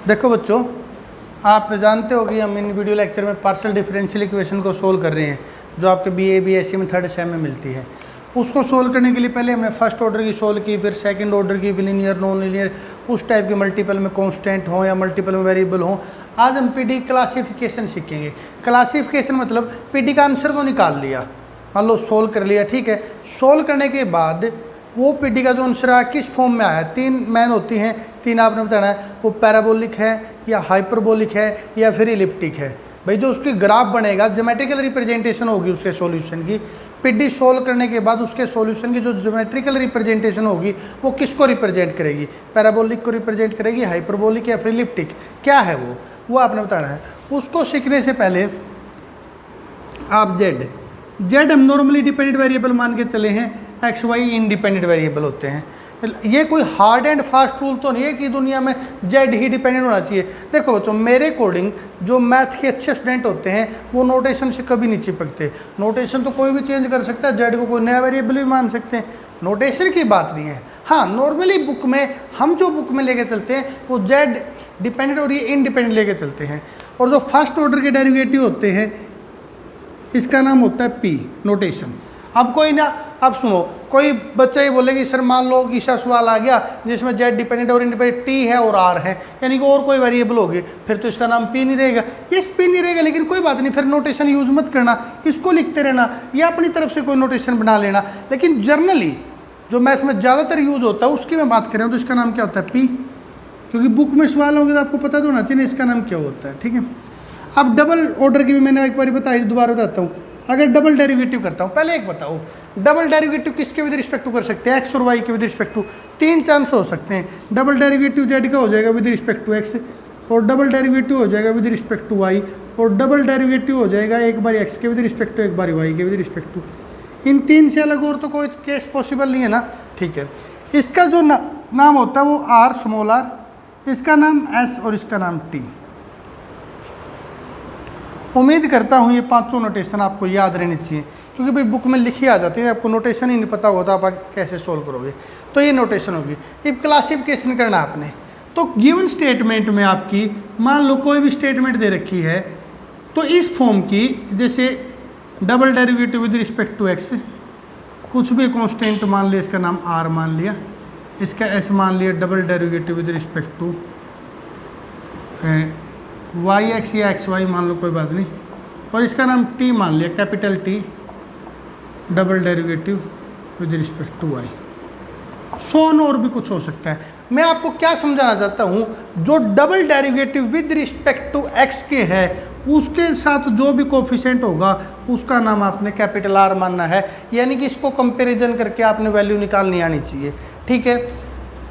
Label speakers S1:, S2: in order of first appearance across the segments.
S1: देखो बच्चों, आप जानते हो कि हम इन वीडियो लेक्चर में पार्शियल डिफरेंशियल इक्वेशन को सोल्व कर रहे हैं, जो आपके बीए बीएससी में थर्ड सेम में मिलती है। उसको सोल्व करने के लिए पहले हमने फर्स्ट ऑर्डर की सोल्व की, फिर सेकंड ऑर्डर की, लीनियर नॉन लीनियर, उस टाइप के मल्टीपल में कांस्टेंट हो या मल्टीपल में वेरिएबल हो। आज हम पीडी क्लासिफिकेशन सीखेंगे। क्लासिफिकेशन मतलब पीडी का आंसर तो निकाल लिया, मान लो सोल्व कर लिया, ठीक है। सोल्व करने के बाद वो पीडी का जो आंसर आया किस फॉर्म में आया, तीन मैन होती हैं, तीन आपने बताना है, वो पैराबोलिक है या हाइपरबोलिक है या फिर इलिप्टिक है। भाई जो उसकी ग्राफ बनेगा, ज्योमेट्रिकल रिप्रेजेंटेशन होगी उसके सॉल्यूशन की। पीडी सोल्व करने के बाद उसके सॉल्यूशन की जो ज्योमेट्रिकल रिप्रेजेंटेशन होगी वो किसको रिप्रेजेंट करेगी, पैराबोलिक को रिप्रेजेंट करेगी, हाइपरबोलिक या फिर इलिप्टिक, क्या है वो आपने बताना है। उसको सीखने से पहले आप जेड हम नॉर्मली डिपेंडेंट वेरिएबल मान के चले हैं, एक्स वाई इंडिपेंडेंट वेरिएबल होते हैं। ये कोई हार्ड एंड फास्ट रूल तो नहीं है कि दुनिया में जेड ही डिपेंडेंट होना चाहिए। देखो बच्चों, मेरे अकॉर्डिंग जो मैथ के अच्छे स्टूडेंट होते हैं वो नोटेशन से कभी नहीं चिपकते। नोटेशन तो कोई भी चेंज कर सकता है, जेड को कोई नया वेरिएबल भी मान सकते हैं, नोटेशन की बात नहीं है। हाँ, नॉर्मली बुक में हम जो बुक में लेके चलते हैं वो जेड डिपेंडेंट और ये इंडिपेंडेंट लेके चलते हैं। और जो फर्स्ट ऑर्डर के डेरिवेटिव होते हैं इसका नाम होता है पी नोटेशन। अब कोई ना, अब सुनो, कोई बच्चा ये बोलेगी सर मान लो कि ऐसा सवाल आ गया जिसमें जेड डिपेंडेंट और इंडिपेंडेंट टी है और आर है, यानी कि और कोई वेरिएबल होगी, फिर तो इसका नाम पी नहीं रहेगा। इस पी नहीं रहेगा, लेकिन कोई बात नहीं, फिर नोटेशन यूज मत करना, इसको लिखते रहना या अपनी तरफ से कोई नोटेशन बना लेना। लेकिन जर्नली जो मैथ में ज़्यादातर यूज होता है उसकी मैं बात कर रहा हूँ, तो इसका नाम क्या होता है, पी। क्योंकि बुक में सवाल होंगे तो आपको पता तो होना चाहिए इसका नाम क्या होता है, ठीक है। अब डबल ऑर्डर की भी मैंने एक बार बताई, दोबारा बताता हूँ। अगर डबल डेरिवेटिव करता हूँ, पहले एक बताओ, डबल डेरिवेटिव किसके विद रिस्पेक्ट टू कर सकते हैं, एक्स और वाई के विद रिस्पेक्ट टू। तीन चांस हो सकते हैं। डबल डेरिवेटिव जेड का हो जाएगा विद रिस्पेक्ट टू एक्स, और डबल डेरिवेटिव हो जाएगा विद रिस्पेक्ट टू वाई, और डबल डेरिवेटिव हो जाएगा एक बार एक्स के विद रिस्पेक्ट टू, एक बार वाई के विद रिस्पेक्ट टू। इन तीन से अलग और तो कोई केस पॉसिबल नहीं है ना, ठीक है। इसका जो नाम होता है वो आर, स्मॉल आर, इसका नाम एस और इसका नाम टी। उम्मीद करता हूँ ये पांचों नोटेशन आपको याद रहनी चाहिए, क्योंकि भाई बुक में लिखी आ जाती है, आपको नोटेशन ही नहीं पता होता आप कैसे सोल्व करोगे। तो ये नोटेशन होगी। अब क्लासिफिकेशन करना आपने, तो गिवन स्टेटमेंट में आपकी मान लो कोई भी स्टेटमेंट दे रखी है, तो इस फॉर्म की, जैसे double derivative with respect to X, कुछ भी कॉन्स्टेंट मान लिया, इसका नाम आर मान लिया, इसका एस मान लिया, double derivative with respect to Y X या एक्स वाई मान लो, कोई बात नहीं, और इसका नाम टी मान लिया, capital T, double derivative with respect to Y. सोन और भी कुछ हो सकता है। मैं आपको क्या समझाना चाहता हूँ, जो double derivative with respect to X के है उसके साथ जो भी कोफिशिएंट होगा उसका नाम आपने कैपिटल आर मानना है, यानी कि इसको कंपैरिजन करके आपने वैल्यू निकालनी आनी चाहिए, ठीक है।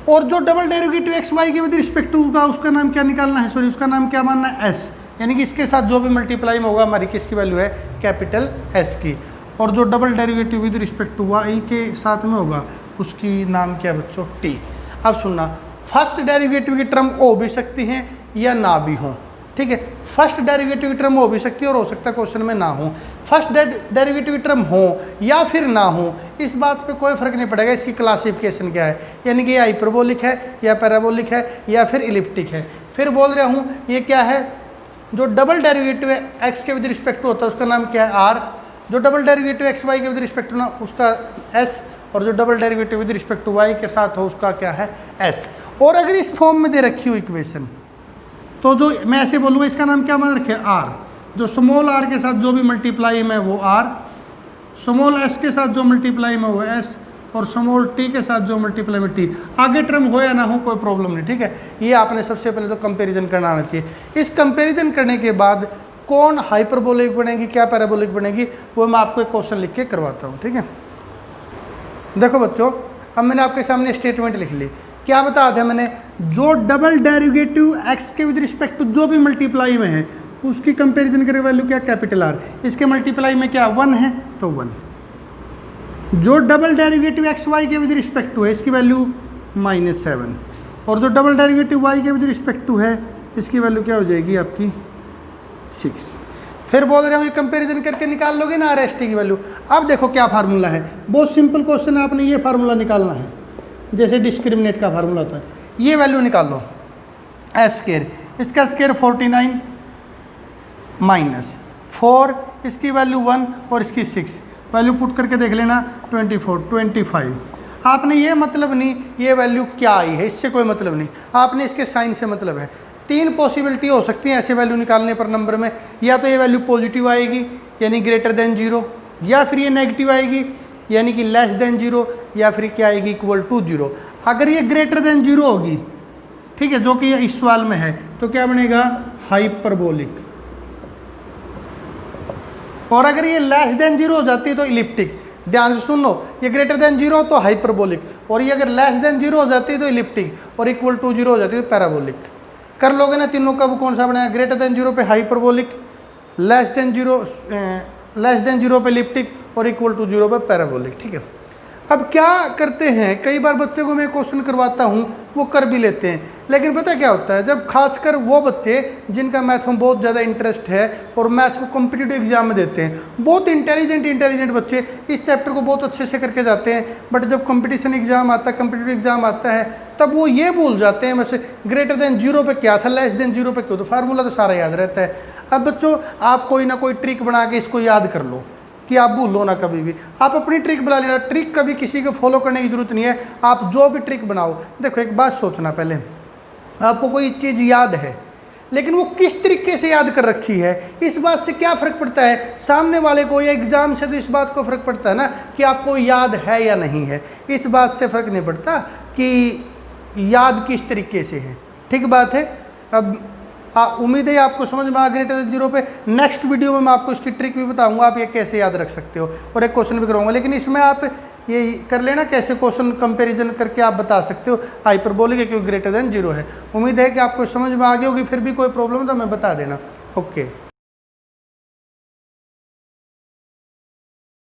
S1: और जो डबल डेरिवेटिव एक्स वाई के विद रिस्पेक्ट टू का उसका नाम क्या निकालना है, सॉरी, उसका नाम क्या मानना है, एस, यानी कि इसके साथ जो भी मल्टीप्लाई में होगा हमारी किसकी वैल्यू है, कैपिटल एस की। और जो double derivative with respect to Y के साथ में होगा उसकी नाम क्या है बच्चों, टी। अब सुनना, फर्स्ट डेरिवेटिव की टर्म हो भी सकती हैं या ना भी हो, ठीक है। फर्स्ट डेरिवेटिव की टर्म हो भी सकती है और हो सकता है क्वेश्चन में ना हो। फर्स्ट डेरिवेटिव की टर्म हो या फिर ना हो, इस बात पे कोई फर्क नहीं पड़ेगा इसकी क्लासिफिकेशन क्या है, यानी कि ये हाइपरबोलिक है या पैराबोलिक है या फिर इलिप्टिक है। फिर बोल रहा हूँ ये क्या है, जो डबल डेरिवेटिव है एक्स के विद रिस्पेक्ट टू होता है उसका नाम क्या है, आर। जो डबल डेरिवेटिव एक्स वाई के विद रिस्पेक्ट टू ना उसका एस, और जो double derivative with respect to Y के साथ हो उसका क्या है, एस। और अगर इस फॉर्म में दे रखी हो इक्वेशन, तो जो मैं ऐसे बोलूँगा इसका नाम क्या मान रखे, आर। जो स्मॉल आर के साथ जो भी मल्टीप्लाई में वो आर, स्मॉल एस के साथ जो मल्टीप्लाई में वो एस, और स्मॉल टी के साथ जो मल्टीप्लाई में टी। आगे टर्म हो या ना हो कोई प्रॉब्लम नहीं, ठीक है। ये आपने सबसे पहले तो कंपैरिजन करना आना चाहिए। इस कंपैरिजन करने के बाद कौन हाइपरबोलिक बनेगी, क्या पैराबोलिक बनेगी, वो मैं आपको एक क्वेश्चन लिख के करवाता हूँ, ठीक है। देखो बच्चों, अब मैंने आपके सामने स्टेटमेंट लिख ली। क्या बता दें मैंने, जो डबल डेरिवेटिव एक्स के विद रिस्पेक्ट टू जो भी मल्टीप्लाई में है उसकी कंपैरिजन करें वैल्यू क्या, कैपिटल आर। इसके मल्टीप्लाई में क्या 1 है तो 1। जो डबल डेरिवेटिव एक्स वाई के विद रिस्पेक्ट टू है इसकी वैल्यू -7, और जो डबल डेरिवेटिव वाई के विद रिस्पेक्ट टू है इसकी वैल्यू क्या हो जाएगी आपकी 6। फिर बोल रहे हो ये कंपैरिजन करके निकाल लोगे ना आर एस टी की वैल्यू। अब देखो क्या फार्मूला है, बहुत सिंपल क्वेश्चन है, आपने ये फार्मूला निकालना है, जैसे डिस्क्रिमिनेट का फार्मूला होता है। ये वैल्यू निकाल लो एस स्क्वायर, इसका स्क्वायर 49 माइनस 4, इसकी वैल्यू 1 और इसकी 6, वैल्यू पुट करके देख लेना 24 25। आपने ये मतलब नहीं ये वैल्यू क्या आई है, इससे कोई मतलब नहीं, आपने इसके साइन से मतलब है। 3 पॉसिबिलिटी हो सकती हैं ऐसे वैल्यू निकालने पर नंबर में, या तो ये वैल्यू पॉजिटिव आएगी यानी ग्रेटर देन 0, या फिर ये नेगेटिव आएगी यानी कि लेस देन 0, या फिर क्या आएगी इक्वल टू 0। अगर ये ग्रेटर देन 0 होगी, ठीक है, जो कि इस सवाल में है, तो क्या बनेगा हाइपरबोलिक। और अगर ये लेस देन 0 हो जाती है तो इलिप्टिक। ध्यान से सुनो, ये ग्रेटर देन 0 तो हाइपरबोलिक, और ये अगर लेस देन 0 हो जाती है तो इलिप्टिक, और इक्वल टू 0 हो जाती है तो पैराबोलिक। कर लोगे ना तीनों का, वो कौन सा बनाया, ग्रेटर देन 0 पे हाइपरबोलिक, लेस देन 0 पे इलिप्टिक, और इक्वल टू 0 पे पैराबोलिक। ठीक है, अब क्या करते हैं, कई बार बच्चे को मैं क्वेश्चन करवाता हूँ वो कर भी लेते हैं, लेकिन पता क्या होता है, जब खासकर वो बच्चे जिनका मैथ में बहुत ज़्यादा इंटरेस्ट है और मैथ को कॉम्पिटिटिव एग्जाम में देते हैं, बहुत इंटेलिजेंट बच्चे इस चैप्टर को बहुत अच्छे से करके जाते हैं, बट जब कंपटीशन एग्जाम आता है, कॉम्पिटिटिव एग्जाम आता है, तब वो ये भूल जाते हैं वैसे ग्रेटर देन 0 पे क्या था, लेस देन 0 पे क्यों, तो फार्मूला तो सारा याद रहता है। अब बच्चों आप कोई ना कोई ट्रिक बना के इसको याद कर लो कि आप भूलो ना कभी भी, आप अपनी ट्रिक बना लेना, ट्रिक कभी किसी को फॉलो करने की जरूरत नहीं है, आप जो भी ट्रिक बनाओ। देखो एक बात सोचना, पहले आपको कोई चीज़ याद है लेकिन वो किस तरीके से याद कर रखी है, इस बात से क्या फ़र्क पड़ता है सामने वाले को, या एग्ज़ाम से तो इस बात को फ़र्क पड़ता है ना कि आपको याद है या नहीं है, इस बात से फ़र्क नहीं पड़ता कि याद किस तरीके से है। ठीक बात है। अब उम्मीद है आपको समझ में आ ग्रेटर देन 0 पे। नेक्स्ट वीडियो में मैं आपको इसकी ट्रिक भी बताऊंगा, आप ये कैसे याद रख सकते हो, और एक क्वेश्चन भी कराऊंगा, लेकिन इसमें आप ये कर लेना कैसे क्वेश्चन कंपैरिजन करके आप बता सकते हो हाइपरबोलिक है क्योंकि ग्रेटर देन 0 है। उम्मीद है कि आपको समझ में आ गई होगी, फिर भी कोई प्रॉब्लम तो हमें बता देना। ओके।